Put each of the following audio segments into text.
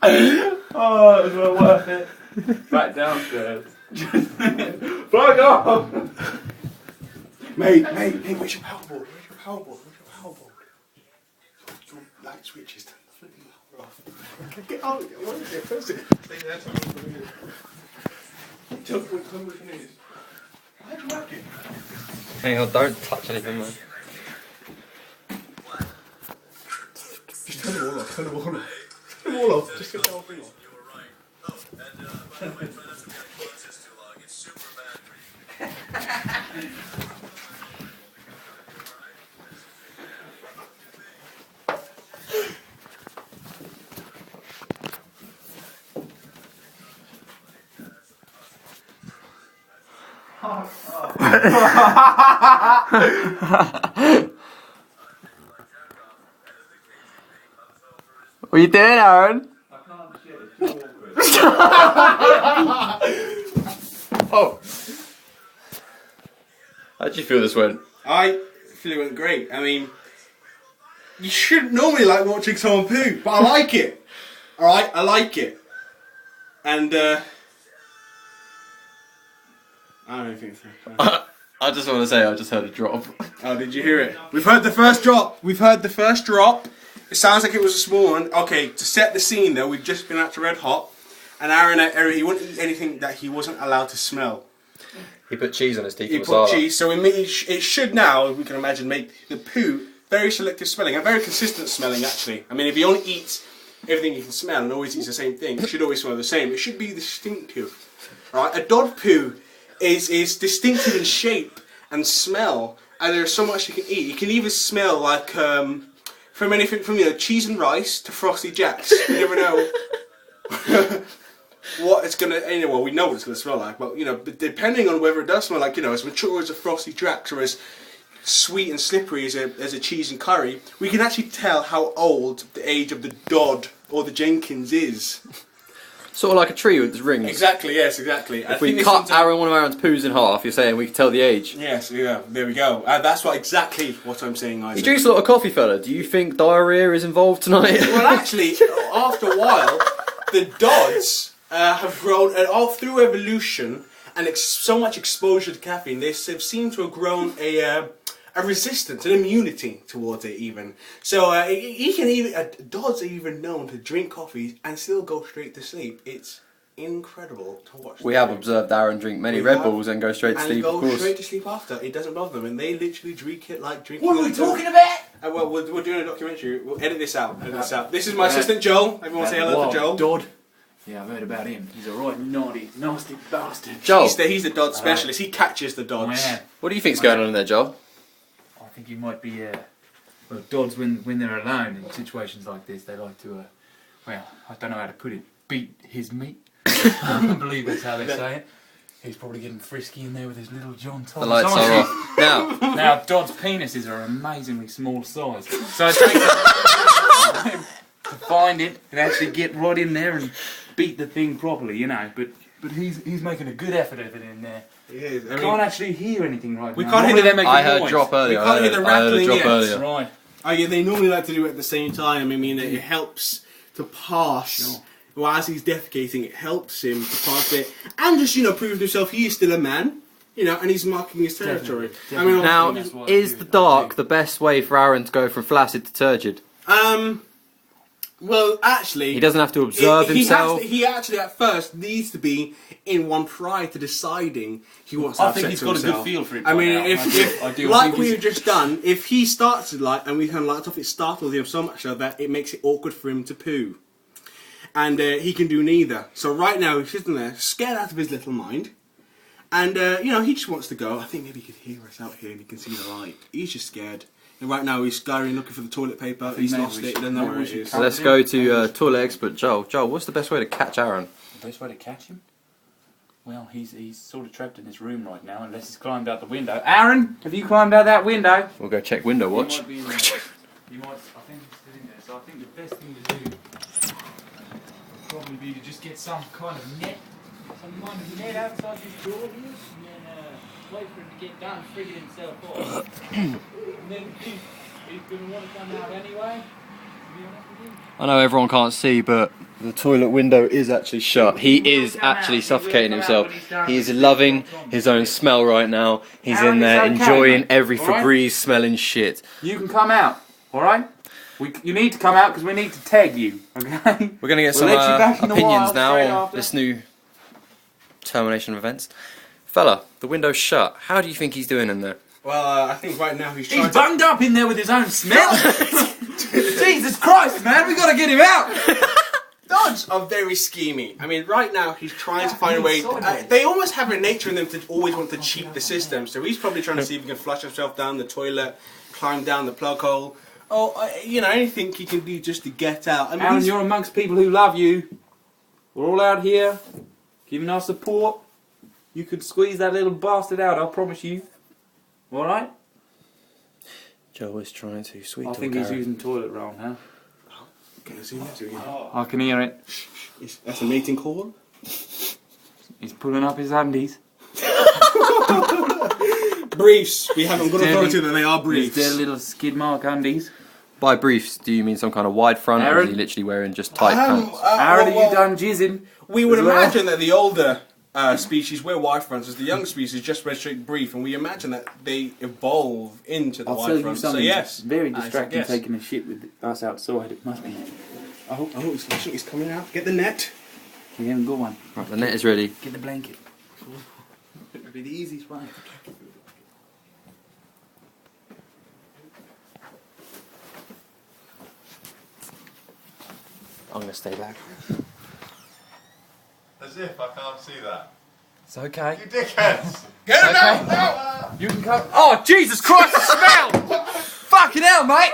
Oh, it was well worth it. Back downstairs. Fuck off! Mate, where's your power board? Where's your power board? Your light switches. Turn the flipping power off. Get out of here. What is it? Press it. Stay there. Tell me which one it is. Why'd you mark it? Hang on, don't touch anything, man. Just turn them all off. Turn them all off. Just get the whole thing off. What are you doing, Aaron? I can't shit, it's too awkward. Oh. How'd you feel this went? I feel it went great. I mean, you shouldn't normally like watching someone poo, but I like it. Alright, I like it. And, I don't know anything to say. I just want to say I just heard a drop. Oh, did you hear it? We've heard the first drop. It sounds like it was a small one. Okay, to set the scene though, we've just been out to Red Hot, and Aaron, he wouldn't eat anything that he wasn't allowed to smell. He put cheese on his tikka He masala. put cheese, so it should now, we can imagine, make the poo very selective smelling and very consistent smelling actually. I mean, if he only eats everything he can smell and always eats the same thing, it should always smell the same. It should be distinctive. Right? A Dodd poo is distinctive in shape and smell, and there's so much you can eat. You can even smell like from anything from cheese and rice to Frosty Jacks. You never know what it's gonna. Well, we know what it's gonna smell like, but but depending on whether it does smell like as mature as a Frosty Jacks or as sweet and slippery as a cheese and curry, we can actually tell how old the age of the Dodd or the Jenkins is. Sort of like a tree with its rings. Exactly. Yes. Exactly. If we cut one of Aaron's poos in half, you're saying we can tell the age. Yes. Yeah. There we go. That's exactly what I'm saying, Isaac. He drinks a lot of coffee, fella. Do you think diarrhea is involved tonight? Well, actually, after a while, the Dodds have grown, all through evolution and so much exposure to caffeine, they seem to have grown a resistance, an immunity towards it even. So Dodds are even known to drink coffee and still go straight to sleep. It's incredible to watch. We have observed Aaron drink many Red Bulls and go straight to sleep, of And course. go straight to sleep after. It doesn't bother them, and they literally drink it like drinking. What are we talking about? Well, we're doing a documentary. We'll edit this out. This is my assistant Joel. Everyone say hello to Joel. Dodd. Yeah, I've heard about him. He's a right naughty, nasty bastard. Joel. He's the Dodd specialist. He catches the Dodds. Yeah. What do you think's going on in there, Joel? I think he might be, well, Dodds, when they're alone in situations like this, they like to, well, I don't know how to put it, beat his meat. I believe that's how they say it. He's probably getting frisky in there with his little John Thomas. The lights are off. Now, Dodd's penises are amazingly small size. So it takes time to find it and actually get right in there and beat the thing properly, But he's making a good effort of it in there. He is. I can't actually hear anything right we now. can't hear them. I heard drop earlier. We can't hear the rattling yet. Earlier. Right. Oh yeah, they normally like to do it at the same time. I mean, it helps to pass. Sure. Well, as he's defecating, it helps him to pass it, and just prove to himself he is still a man. And he's marking his territory. Definitely. I mean, Now, That's why I is do the it. dark the best way for Aaron to go from flaccid to turgid? well, actually, He doesn't have to observe himself. He actually at first needs to be in one prior to deciding he wants to I have think sex he's with got a good himself. feel for it. I mean, by now. if I do. like think we've he's- just done, if he starts to light and we turn lights off, it startles him so much so that it makes it awkward for him to poo. And he can do neither. So right now he's sitting there, scared out of his little mind. And, he just wants to go. I think maybe he can hear us out here and he can see the light. He's just scared. And right now he's scurrying looking for the toilet paper. He's maybe lost we it. He should- doesn't know maybe where we it should is. So let's go to toilet expert Joel. Joel, what's the best way to catch Aaron? The best way to catch him? Well, he's sort of trapped in his room right now, unless he's climbed out the window. Aaron, have you climbed out that window? We'll go check window watch. He might be in there. I think he's still in there. So I think the best thing to do would probably be to just get some kind of net, some kind of net outside this door here, and then wait for him to get done, figure himself off. And then he's going to want to come out anyway. To be honest with you. I know everyone can't see, but The toilet window is actually shut. He is actually suffocating himself. He is loving his own smell right now. He's in there enjoying every Febreze smelling shit. You can come out, alright? You need to come out because we need to tag you, okay? We're going to get some opinions now on this new termination of events. Fella, the window's shut. How do you think he's doing in there? Well, I think right now he's trying He's bunged up in there with his own smell. Jesus Christ, man, we got to get him out. Dodds are very schemy. I mean, right now he's trying to find a way. They almost have a nature in them to always want to cheat the system. So he's probably trying to see if he can flush himself down the toilet, climb down the plug hole. Oh, you know, anything he can do just to get out. I mean, Aaron, you're amongst people who love you. We're all out here giving our support. You could squeeze that little bastard out, I promise you. Alright? Joe is trying to sweet talk I think he's using toilet roll now. can I see that again? I can hear it. That's a mating call. He's pulling up his undies. Briefs. We haven't got authority that they are briefs. They're little skid mark undies. By briefs, do you mean some kind of wide front, or is he literally wearing just tight pants? Aaron, are you done jizzing? We would imagine that the older species wear wide fronts, as the young species just wear straight brief, and we imagine that they evolve into the wide fronts. So yes, very distracting taking a shit with us outside. It must be. Oh, he's coming out. Get the net. We haven't got one. Right, the net is ready. Get the blanket. It'll be the easiest way. I'm going to stay back. As if I can't see that. It's okay. You dickheads! Get him Okay. now! You can come. Oh, Jesus Christ, the smell! Fucking hell, mate!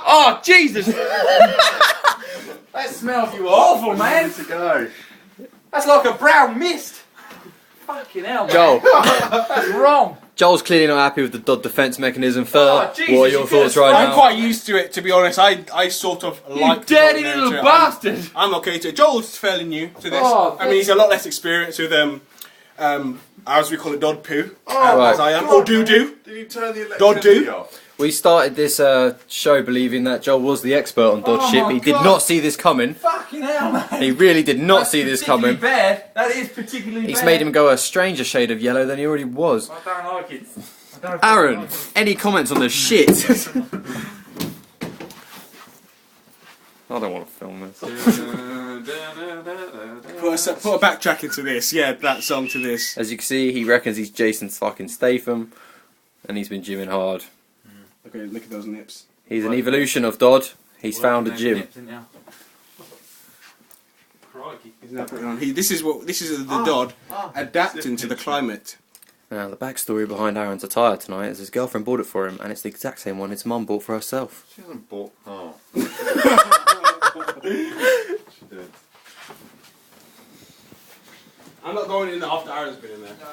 Oh, Jesus! That smells you awful, man! To go. That's like a brown mist! Fucking hell, man. Joel. That's wrong! Joel's clearly not happy with the Dodd defence mechanism. Fella, Jesus, what are your you thoughts could've right I'm now? quite used to it, to be honest. I sort of like You dirty little bastard! I'm okay to it. Joel's fairly new to this. Oh, I mean, he's a lot less experienced with as we call it, Dodd poo, right. as I am, or doo-doo. Did you turn the Dodd electricity do. off? We started this show believing that Joel was the expert on Dodd Oh shit, my but he did God. not see this coming. Fucking hell, man! He really did not see this coming. Bad. That is particularly He's bad. made him go a stranger shade of yellow than he already was. I don't like it. I don't Aaron, like it. any comments on the shit? I don't want to film this. Put a backtrack into this. Yeah, that song to this. As you can see, he reckons he's Jason fucking Statham, and he's been gymming hard. Okay, look at those nips. He's an evolution of Dodd. He's found a gym. Crikey. He's now putting on. This is the Dodd adapting to the climate. Now, the backstory behind Aaron's attire tonight is his girlfriend bought it for him, and it's the exact same one his mum bought for herself. She hasn't bought. Oh. She did. I'm not going in there after Aaron's been in there. No,